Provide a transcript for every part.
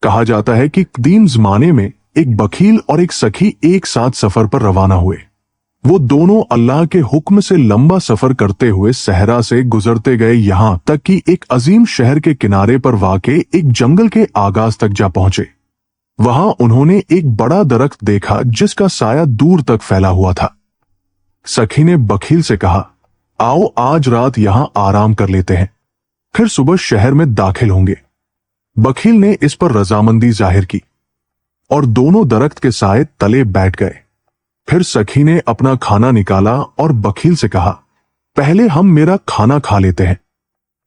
कहा जाता है कि कदीम जमाने में एक बखील और एक सखी एक साथ सफर पर रवाना हुए। वो दोनों अल्लाह के हुक्म से लंबा सफर करते हुए सहरा से गुजरते गए, यहां तक कि एक अजीम शहर के किनारे पर वाक़े एक जंगल के आगाज तक जा पहुंचे। वहां उन्होंने एक बड़ा दरख्त देखा जिसका साया दूर तक फैला हुआ था। सखी ने बखील से कहा, आओ आज रात यहां आराम कर लेते हैं, फिर सुबह शहर में दाखिल होंगे। बखील ने इस पर रजामंदी जाहिर की और दोनों दरख्त के साए तले बैठ गए। फिर सखी ने अपना खाना निकाला और बखील से कहा, पहले हम मेरा खाना खा लेते हैं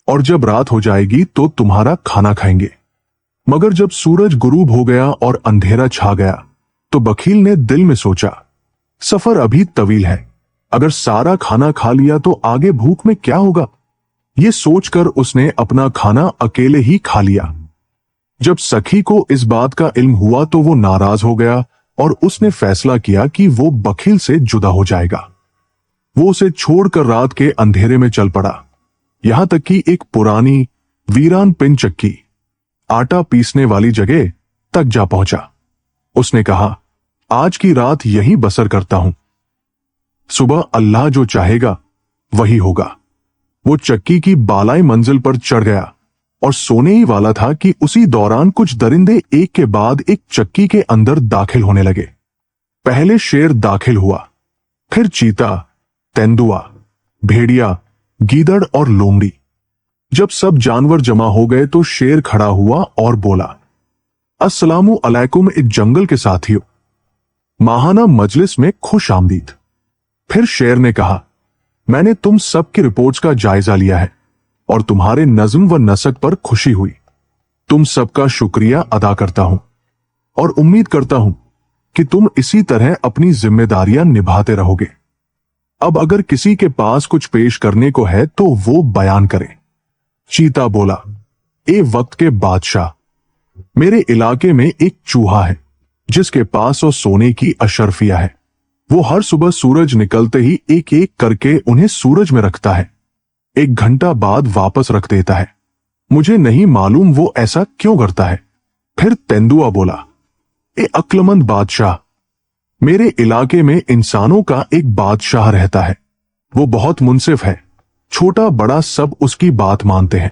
और जब रात हो जाएगी तो तुम्हारा खाना खाएंगे। मगर जब सूरज गुरूब हो गया और अंधेरा छा गया तो बखील ने दिल में सोचा, सफर अभी तवील है, अगर सारा खाना खा लिया तो आगे भूख में क्या होगा। ये सोचकर उसने अपना खाना अकेले ही खा लिया। जब सखी को इस बात का इल्म हुआ तो वो नाराज हो गया और उसने फैसला किया कि वो बखील से जुदा हो जाएगा। वो उसे छोड़कर रात के अंधेरे में चल पड़ा, यहां तक कि एक पुरानी वीरान पिन चक्की, आटा पीसने वाली जगह तक जा पहुंचा। उसने कहा, आज की रात यहीं बसर करता हूं, सुबह अल्लाह जो चाहेगा वही होगा। वो चक्की की बालाई मंजिल पर चढ़ गया और सोने ही वाला था कि उसी दौरान कुछ दरिंदे एक के बाद एक चक्की के अंदर दाखिल होने लगे। पहले शेर दाखिल हुआ, फिर चीता, तेंदुआ, भेड़िया, गीदड़ और लोमड़ी। जब सब जानवर जमा हो गए तो शेर खड़ा हुआ और बोला, अस्सलामु अलैकुम इस जंगल के साथियों, माहाना मजलिस में खुश आमदीद। फिर शेर ने कहा, मैंने तुम सब की रिपोर्ट्स का जायजा लिया है और तुम्हारे नज्म व नसक पर खुशी हुई। तुम सबका शुक्रिया अदा करता हूं और उम्मीद करता हूं कि तुम इसी तरह अपनी जिम्मेदारियां निभाते रहोगे। अब अगर किसी के पास कुछ पेश करने को है तो वो बयान करे। चीता बोला, ए वक्त के बादशाह, मेरे इलाके में एक चूहा है जिसके पास वो सोने की अशरफिया है। वो हर सुबह सूरज निकलते ही एक एक करके उन्हें सूरज में रखता है, 1 घंटा बाद वापस रख देता है। मुझे नहीं मालूम वो ऐसा क्यों करता है। फिर तेंदुआ बोला, ए अक्लमंद बादशाह, मेरे इलाके में इंसानों का एक बादशाह रहता है। वो बहुत मुनसिफ है, छोटा बड़ा सब उसकी बात मानते हैं,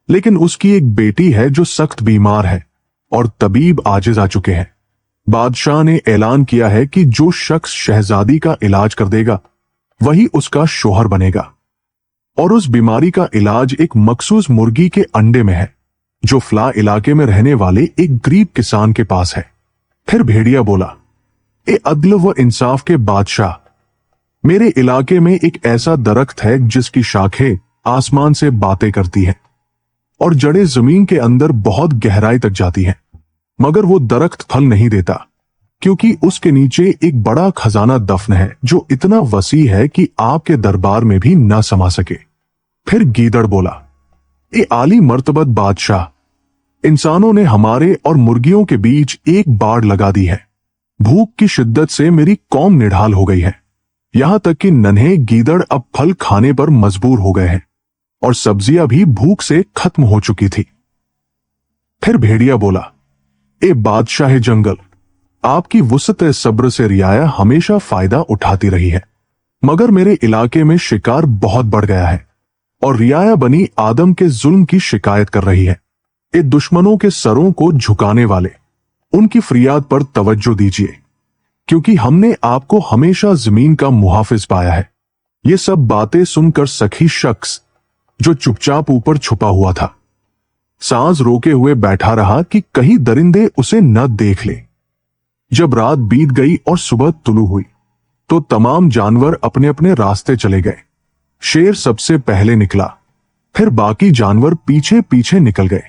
लेकिन उसकी एक बेटी है जो सख्त बीमार है और तबीब आजिज आ चुके हैं। बादशाह ने ऐलान किया है कि जो शख्स शहजादी का इलाज कर देगा वही उसका शोहर बनेगा, और उस बीमारी का इलाज एक मखसूस मुर्गी के अंडे में है जो फला इलाके में रहने वाले एक गरीब किसान के पास है। फिर भेड़िया बोला, ए अदल व इंसाफ के बादशाह, मेरे इलाके में एक ऐसा दरख्त है जिसकी शाखें आसमान से बातें करती हैं और जड़ें जमीन के अंदर बहुत गहराई तक जाती हैं, मगर वो दरख्त फल नहीं देता क्योंकि उसके नीचे एक बड़ा खजाना दफन है जो इतना वसी है कि आपके दरबार में भी ना समा सके। फिर गीदड़ बोला, ए आली मर्तबत बादशाह, इंसानों ने हमारे और मुर्गियों के बीच एक बाड़ लगा दी है। भूख की शिद्दत से मेरी कौम निढाल हो गई है, यहां तक कि नन्हे गीदड़ अब फल खाने पर मजबूर हो गए हैं और सब्जियां भी भूख से खत्म हो चुकी थी। फिर भेड़िया बोला, ए बादशाह जंगल, आपकी वुसअत सब्र से रियाया हमेशा फायदा उठाती रही है, मगर मेरे इलाके में शिकार बहुत बढ़ गया है और रियाया बनी आदम के जुल्म की शिकायत कर रही है। ए दुश्मनों के सरों को झुकाने वाले, उनकी फरियाद पर तवज्जो दीजिए, क्योंकि हमने आपको हमेशा जमीन का मुहाफिज पाया है। ये सब बातें सुनकर सखी शख्स जो चुपचाप ऊपर छुपा हुआ था सांस रोके हुए बैठा रहा कि कहीं दरिंदे उसे न देख ले। जब रात बीत गई और सुबह तुलू हुई तो तमाम जानवर अपने अपने रास्ते चले गए। शेर सबसे पहले निकला, फिर बाकी जानवर पीछे पीछे निकल गए।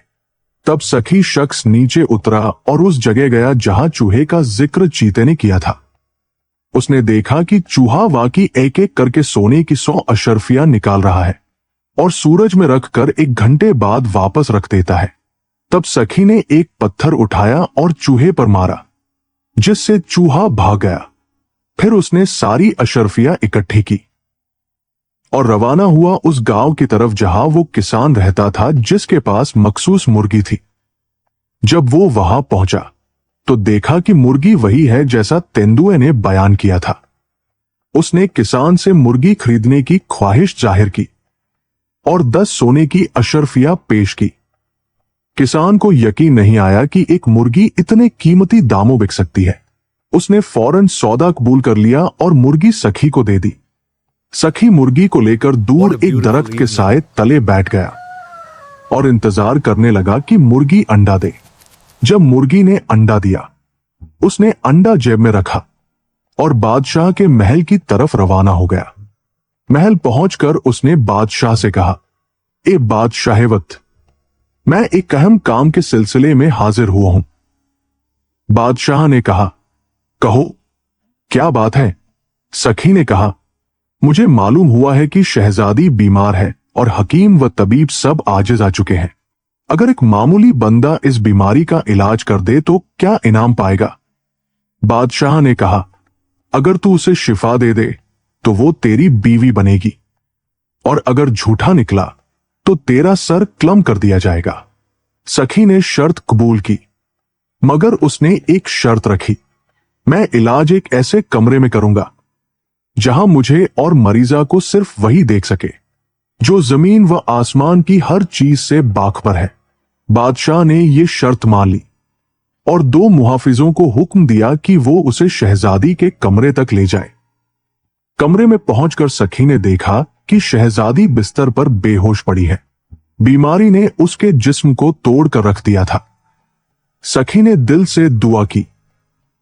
तब सखी शख्स नीचे उतरा और उस जगह गया जहां चूहे का जिक्र चीते ने किया था। उसने देखा कि चूहा वाकई एक एक करके सोने की 100 अशरफियां निकाल रहा है और सूरज में रखकर 1 घंटे बाद वापस रख देता है। तब सखी ने एक पत्थर उठाया और चूहे पर मारा, जिससे चूहा भाग गया। फिर उसने सारी अशरफियां इकट्ठी की और रवाना हुआ उस गांव की तरफ जहां वो किसान रहता था जिसके पास मखसूस मुर्गी थी। जब वो वहां पहुंचा तो देखा कि मुर्गी वही है जैसा तेंदुए ने बयान किया था। उसने किसान से मुर्गी खरीदने की ख्वाहिश जाहिर की और 10 सोने की अशर्फिया पेश की। किसान को यकीन नहीं आया कि एक मुर्गी इतने कीमती दामों बिक सकती है। उसने फौरन सौदा कबूल कर लिया और मुर्गी सखी को दे दी। सखी मुर्गी को लेकर दूर एक दरख्त के साए तले बैठ गया और इंतजार करने लगा कि मुर्गी अंडा दे। जब मुर्गी ने अंडा दिया, उसने अंडा जेब में रखा और बादशाह के महल की तरफ रवाना हो गया। महल पहुंचकर उसने बादशाह से कहा, ए बादशाहवत, मैं एक अहम काम के सिलसिले में हाजिर हुआ हूं। बादशाह ने कहा, कहो, क्या बात है? सखी ने कहा, मुझे मालूम हुआ है कि शहजादी बीमार है और हकीम व तबीब सब आजिज आ चुके हैं। अगर एक मामूली बंदा इस बीमारी का इलाज कर दे तो क्या इनाम पाएगा? बादशाह ने कहा, अगर तू उसे शिफा दे दे तो वो तेरी बीवी बनेगी, और अगर झूठा निकला तो तेरा सर कलम कर दिया जाएगा। सखी ने शर्त कबूल की, मगर उसने एक शर्त रखी, मैं इलाज एक ऐसे कमरे में करूंगा जहां मुझे और मरीजा को सिर्फ वही देख सके जो जमीन व आसमान की हर चीज से बाखबर है। बादशाह ने यह शर्त मान ली और 2 मुहाफिजों को हुक्म दिया कि वो उसे शहजादी के कमरे तक ले जाए। कमरे में पहुंचकर सखी ने देखा कि शहजादी बिस्तर पर बेहोश पड़ी है। बीमारी ने उसके जिस्म को तोड़कर रख दिया था। सखी ने दिल से दुआ की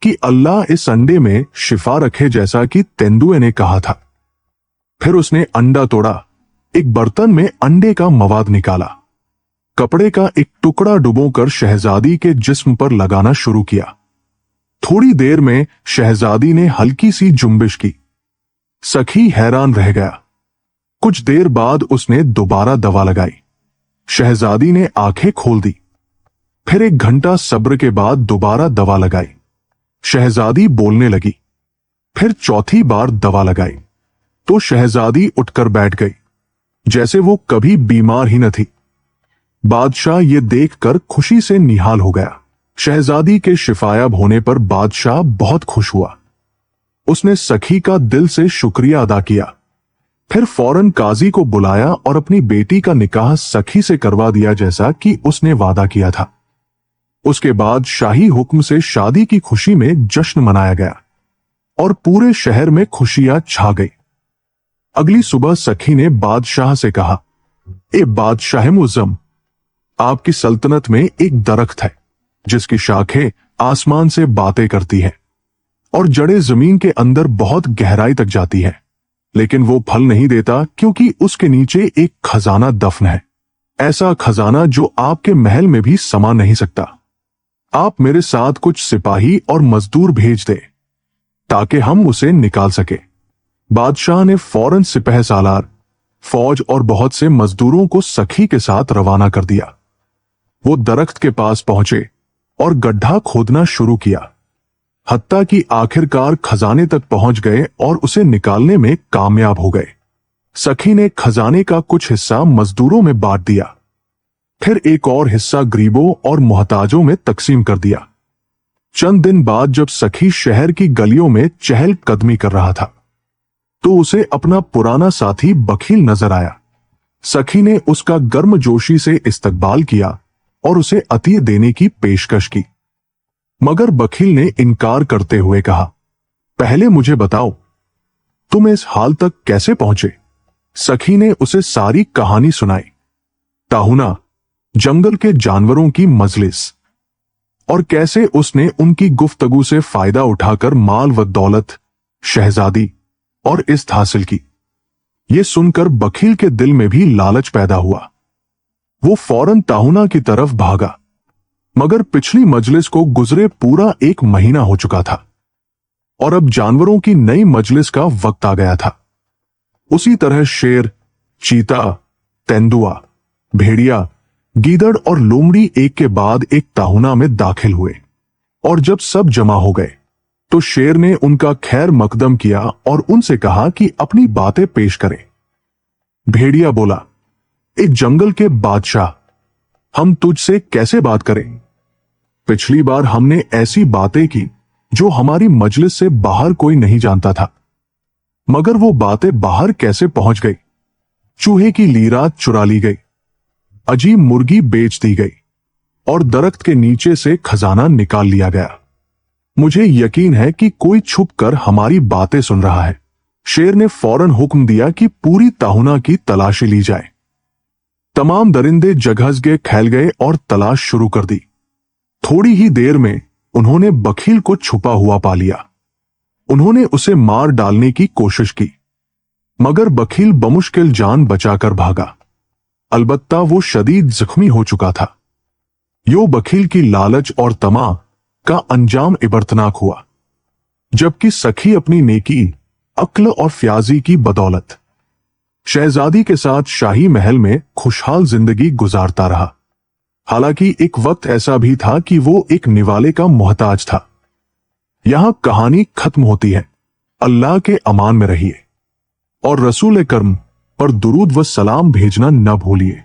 कि अल्लाह इस अंडे में शिफा रखे जैसा कि तेंदुए ने कहा था। फिर उसने अंडा तोड़ा, एक बर्तन में अंडे का मवाद निकाला, कपड़े का एक टुकड़ा डुबोकर शहजादी के जिस्म पर लगाना शुरू किया। थोड़ी देर में शहजादी ने हल्की सी जुम्बिश की। सखी हैरान रह गया। कुछ देर बाद उसने दोबारा दवा लगाई। शहजादी ने आंखें खोल दी। फिर 1 घंटा सब्र के बाद दोबारा दवा लगाई। शहजादी बोलने लगी। फिर चौथी बार दवा लगाई तो शहजादी उठकर बैठ गई जैसे वो कभी बीमार ही न थी। बादशाह ये देखकर खुशी से निहाल हो गया। शहजादी के शिफायाब होने पर बादशाह बहुत खुश हुआ। उसने सखी का दिल से शुक्रिया अदा किया। फिर फौरन काजी को बुलाया और अपनी बेटी का निकाह सखी से करवा दिया जैसा कि उसने वादा किया था। उसके बाद शाही हुक्म से शादी की खुशी में जश्न मनाया गया और पूरे शहर में खुशियां छा गई। अगली सुबह सखी ने बादशाह से कहा, ए बादशाह मुअज्जम, आपकी सल्तनत में एक दरख्त है जिसकी शाखें आसमान से बातें करती हैं और जड़ें जमीन के अंदर बहुत गहराई तक जाती है, लेकिन वो फल नहीं देता क्योंकि उसके नीचे एक खजाना दफन है। ऐसा खजाना जो आपके महल में भी समा नहीं सकता। आप मेरे साथ कुछ सिपाही और मजदूर भेज दे ताकि हम उसे निकाल सके। बादशाह ने फौरन सिपह सालार, फौज और बहुत से मजदूरों को सखी के साथ रवाना कर दिया। वो दरख्त के पास पहुंचे और गड्ढा खोदना शुरू किया, हत्ता कि आखिरकार खजाने तक पहुंच गए और उसे निकालने में कामयाब हो गए। सखी ने खजाने का कुछ हिस्सा मजदूरों में बांट दिया, फिर एक और हिस्सा गरीबों और मोहताजों में तकसीम कर दिया। चंद दिन बाद जब सखी शहर की गलियों में चहल कदमी कर रहा था तो उसे अपना पुराना साथी बखील नजर आया। सखी ने उसका गर्मजोशी से इस्तकबाल किया और उसे अतीय देने की पेशकश की, मगर बखील ने इनकार करते हुए कहा, पहले मुझे बताओ तुम इस हाल तक कैसे पहुंचे? सखी ने उसे सारी कहानी सुनाई। ताहुना, जंगल के जानवरों की मजलिस और कैसे उसने उनकी गुफ्तगू से फायदा उठाकर माल व दौलत, शहजादी और इज्जत हासिल की। यह सुनकर बखील के दिल में भी लालच पैदा हुआ। वो फौरन ताहुना की तरफ भागा, मगर पिछली मजलिस को गुजरे पूरा 1 महीना हो चुका था और अब जानवरों की नई मजलिस का वक्त आ गया था। उसी तरह शेर, चीता, तेंदुआ, भेड़िया, गीदड़ और लोमड़ी एक के बाद एक ताहुना में दाखिल हुए और जब सब जमा हो गए तो शेर ने उनका खैर मकदम किया और उनसे कहा कि अपनी बातें पेश करें। भेड़िया बोला, एक जंगल के बादशाह, हम तुझसे कैसे बात करें? पिछली बार हमने ऐसी बातें की जो हमारी मजलिस से बाहर कोई नहीं जानता था, मगर वो बातें बाहर कैसे पहुंच गई? चूहे की लीरात चुरा ली गई, अजीब मुर्गी बेच दी गई और दरख्त के नीचे से खजाना निकाल लिया गया। मुझे यकीन है कि कोई छुप कर हमारी बातें सुन रहा है। शेर ने फौरन हुक्म दिया कि पूरी ताहुना की तलाशी ली जाए। तमाम दरिंदे जघस गए, खैल गए और तलाश शुरू कर दी। थोड़ी ही देर में उन्होंने बखील को छुपा हुआ पा लिया। उन्होंने उसे मार डालने की कोशिश की, मगर बखील बमुश्किल जान बचाकर भागा। अलबत्ता वो शदीद जख्मी हो चुका था। यो बखील की लालच और तमा का अंजाम इबरतनाक हुआ, जबकि सखी अपनी नेकी, अक्ल और फ्याजी की बदौलत शहजादी के साथ शाही महल में खुशहाल जिंदगी गुजारता रहा। हालांकि एक वक्त ऐसा भी था कि वो एक निवाले का मोहताज था। यहां कहानी खत्म होती है। अल्लाह के अमान में रहिए और रसूल करम पर दुरूद व सलाम भेजना न भूलिए।